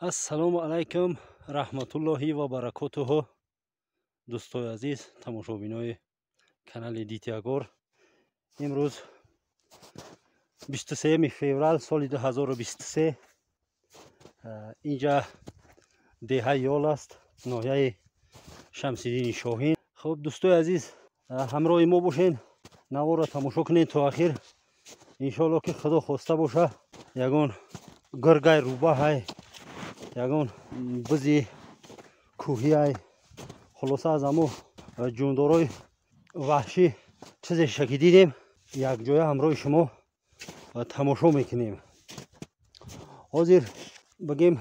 ассалому алайкум раҳматуллоҳи ва баракотуҳу. дӯстои азиз, тамошобинои канали Дитягор, имрӯз 23 феврал соли 2023 инҷа деҳаи Ёл аст, ноҳияи Шамсиддини Шоҳин. хуб дӯстои азиз, ҳамроҳи мо бошен, наворро тамошо кунед то ахир. иншоалло ки худо хоста боша ягон гиргай рӯбаҳай, ягон бизи кӯҳиай, хулоса аз амо ҷондорои ваҳшӣ чизеша ки дидем, якҷоя ҳамроҳи шумо тамошо мекунем. ҳозир бигем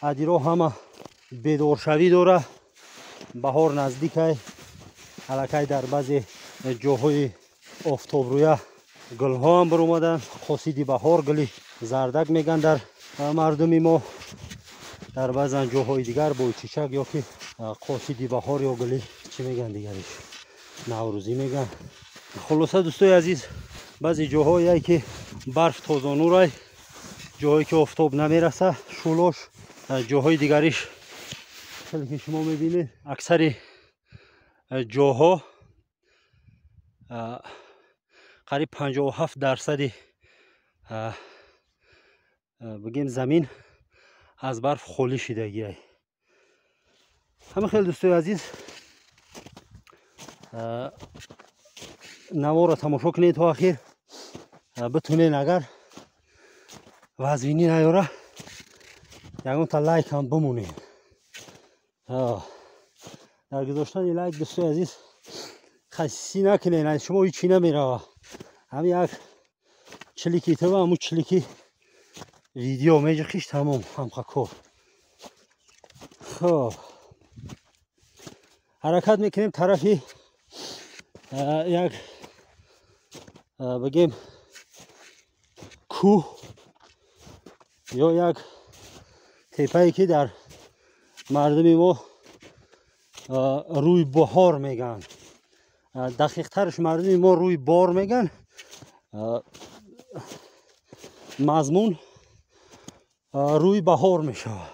адиро ҳама бедоршавӣ дора, баҳор наздикай, аллакай дар баъзе ҷоҳои офтобрӯя гулҳоам баромаданд. қосиди баҳор, гули зардак меган дар мардуми мо, дар баъзан ҷоҳои дигар бойчичак ё ки қосиди баҳор ё гули чӣ меган дигариш, наврӯзӣ меган. хулоса дӯстои азиз, баъзе ҷоҳое ки барф тозонурай, ҷоҳое ки офтоб намераса, шулош, ҷоҳои дигариш хеле ки шумо мебинед аксари ҷоҳо қариб 57% бигем замин аз барф холӣ шидагиай. ҳама хеле дӯстои азиз, наворро тамошо кунед то ахир, битунен агар вазвинӣ наёра ягонта лайкам бимонед. дар гузоштани лайк дӯстои азиз хасисӣ накунед, аз шумо ҳичӣ намерава. ҳам як чилики тува, ҳамун чилики видео меҷиқиш, тамом, ҳамқа кор. хоб ҳаракат мекунем тарафи як бигем кӯҳ ё як тепае ки дар мардуми мо рӯи баҳор меган, дақиқтараш мардуми мо рӯи бор меган. мазмун рӯи баҳор мешавад,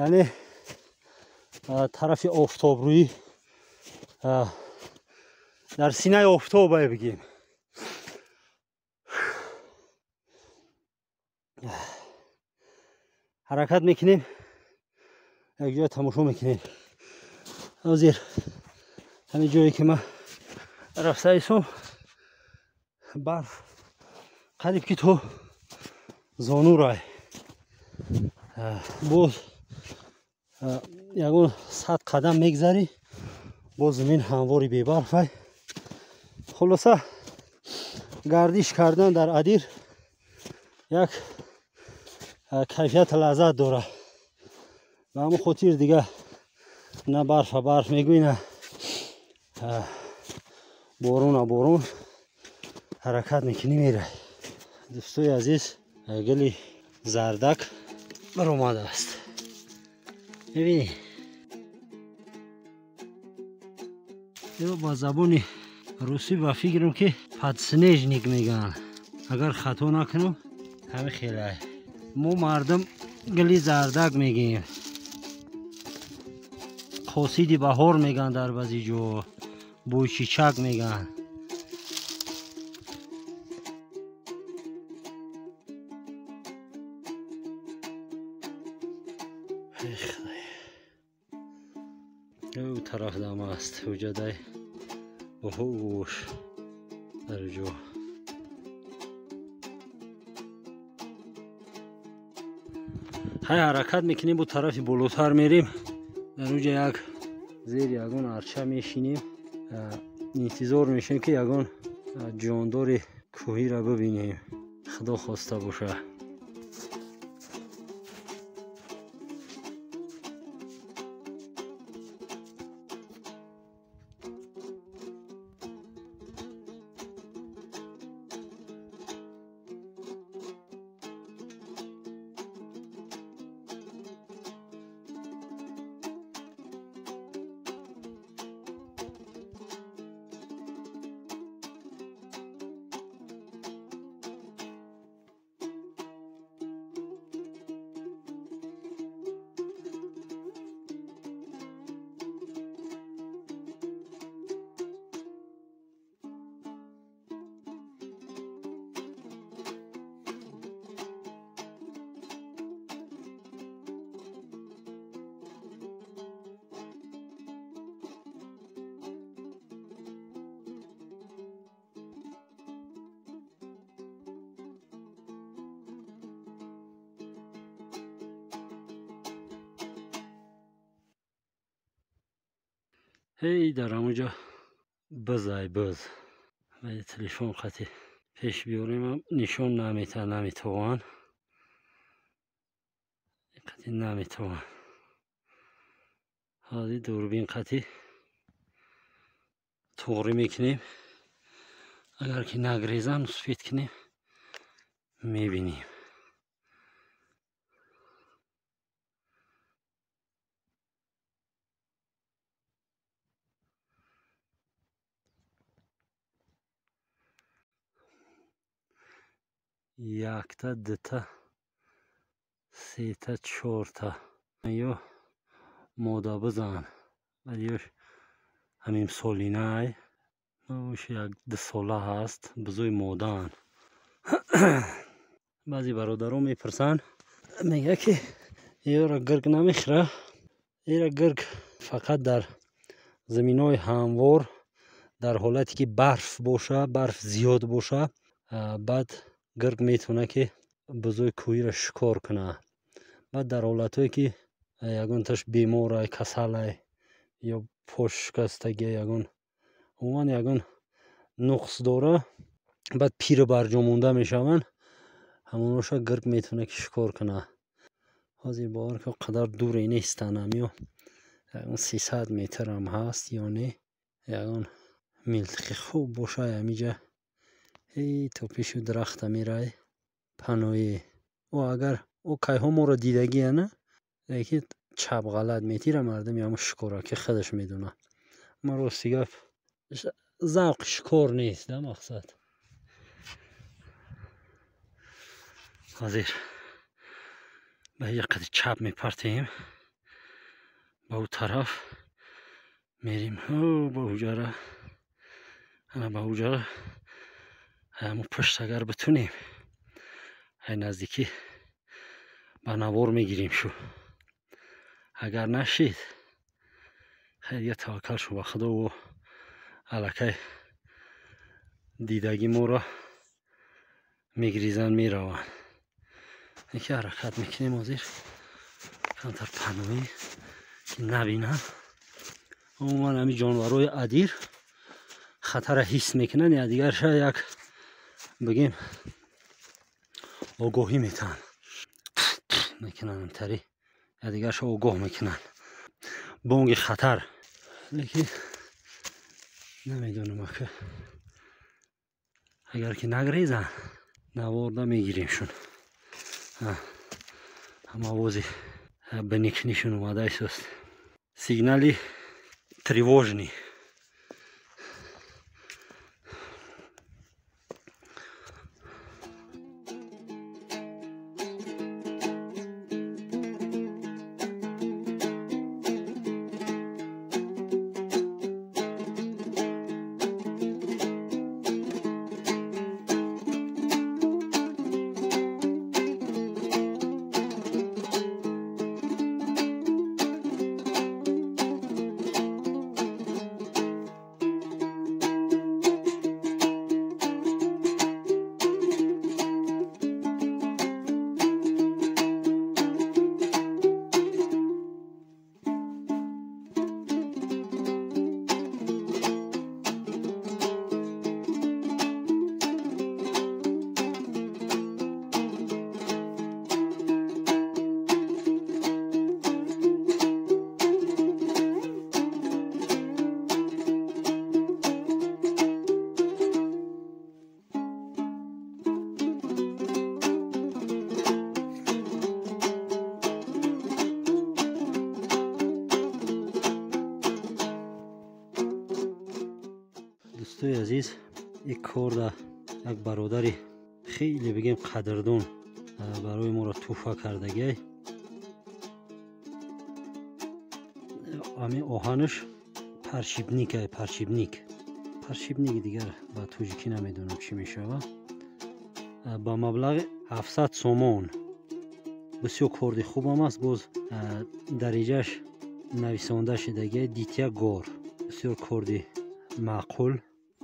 яъне тарафи офтобрӯӣ, дар синаи офтобай бигем. ҳаракат мекунем, якҷоя тамошо мекунем. ҳозир ҳамин ҷое ки ман рафта истом, барф қариб ки то зонурай. боз ягон 100 қадам мегзарӣ, боз замин ҳамвори бебарфай. хулоса гардиш кардан дар адир як кайфияти лаззат дорад. ба ҳамон хотир дига на барфа барф мегӯй, на борона борон, ҳаракат мекунӣ мерай. дӯстои азиз, гули зардак баромадааст, мебинӣ. ё ба забони русӣ ба фикрам ки подснежник мегӯянд, агар хато накунам. ҳами хелай мо мардум гули зардак мегӯем, қосиди баҳор меган, дар баъзи ҷо бойчичак меган. ӯ тараф дам аст, ҳуҷадай боҳуш дар ҷо. ҳай ҳаракат мекунем, бо тарафи болотар мерем, дар уҷа як зери ягон арча мешинем, интизор мешавем ки ягон ҷондори кӯҳиро бибинем. худо хоста боша. هی در همونجا بزای بز و تلفن خطی پیش بیاریم هم نشون نمیتوان قطعی نمیتوان حالی دوربین قطعی توغری میکنیم اگر که نگریزن سفید کنیم میبینیم یک تا دو تا سه تا چهار تا یا مودا بزن ولی همین سولینه اوش یک دو ساله هست بزوی مودان بعضی برادرها میپرسن میگه که ایرا گرگ نمیخوره ایرا گرگ فقط در زمین های هموار در حالتی که برف باشه برف زیاد باشه بعد گرگ میتونه که بزوی کوهی را شکار کنه بعد در حالت هایی که یگان تش بیماره کسل یا پاش شکستگی یگان عموما یگان نقص داره بعد پیر برجا مونده میشون هموناشا گرگ میتونه که شکار کنه حاضر باور که قدر دوری نیستن همیو یگان 300 متر هم هست یا نه یگان ملتقی خوب باشه همیجا ای تو پیشو درخت میره پناهی و اگر او که ها ما را دیدگی نه یکی چپ غلط میتیره مردم یا شکاره که خودش میدونه ما رو سیگف ذوق شکار نیست ده مقصد حاضر به یک قدر چپ میپرتیم با او طرف میریم با اوجاره با اوجاره همون پشت اگر بتونیم های نزدیکی با نوار میگیریم شو اگر نشید خیلی یه توکل شو با خدا و علکه دیدگی ما را میگریزن میروان یکی حرکت میکنیم حاضر کمتر پناهی که نبینن عموما همین جانورهای ادیر خطر حس میکنن یا دیگرش یک بگیم آگاهی میتن میکنن امتری یا دیگرش آگاه میکنن بانگ خطر لیکن نمیدونم که اگر که نگریزن نوارده میگیریم شون هم آوازی بنیکنیشون اومده ایست سیگنالی тревожный دوستای عزیز یک کار در یک برادری خیلی بگیم قدردان برای ما را توفه کردگی همین آهنش پرشیبنیک دیگر با توجیکی نمیدونم چی میشه با مبلغ 700 سومون بسیار کردی خوب هم است باز دریجهش نویسانده شدگی دیتیا گور بسیار کردی معقول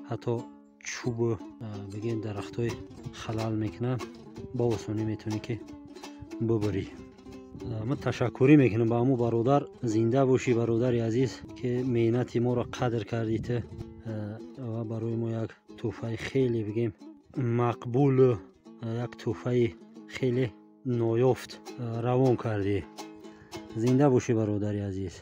حتی چوب بگین درخت های خلال میکنن با آسانی میتونی که ببری ما تشکری میکنم با امو برادر. زنده باشی برادر عزیز که مهنت ما را قدر کردید و برای ما یک تحفه خیلی بگیم مقبول، یک تحفه خیلی نایافت روان کردی. زنده باشی برادر عزیز.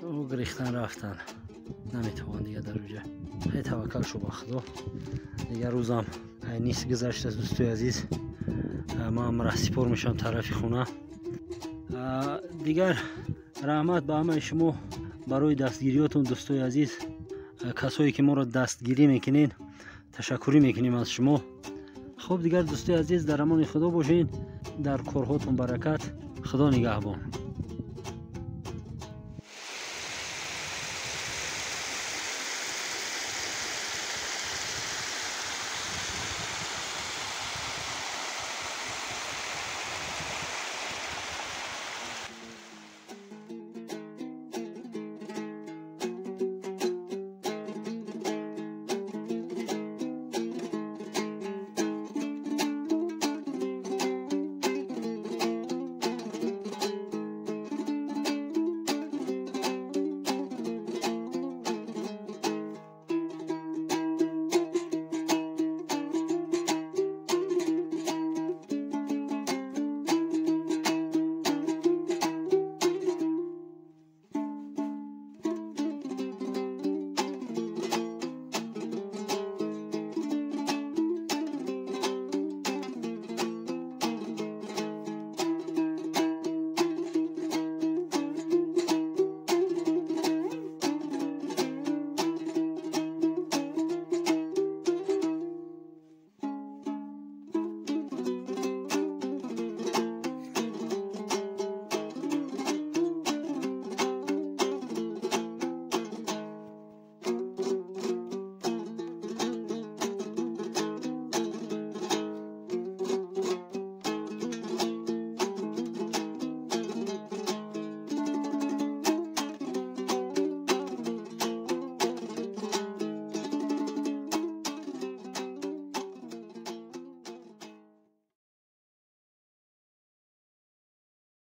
او گریختن رفتن، نمیتوان دیگه در اونجا. خیلی توکل شو با خدا. دیگه روزم نیست گذشته دوستای عزیز. ما هم رسیپور میشم طرف خونه. دیگر رحمت به همه شما برای دستگیریاتون دوستای عزیز. کسایی که ما را دستگیری میکنین تشکری میکنیم از شما. خب دیگر دوستای عزیز در امان خدا باشین، در کارهاتون برکت. خدا نگهبان.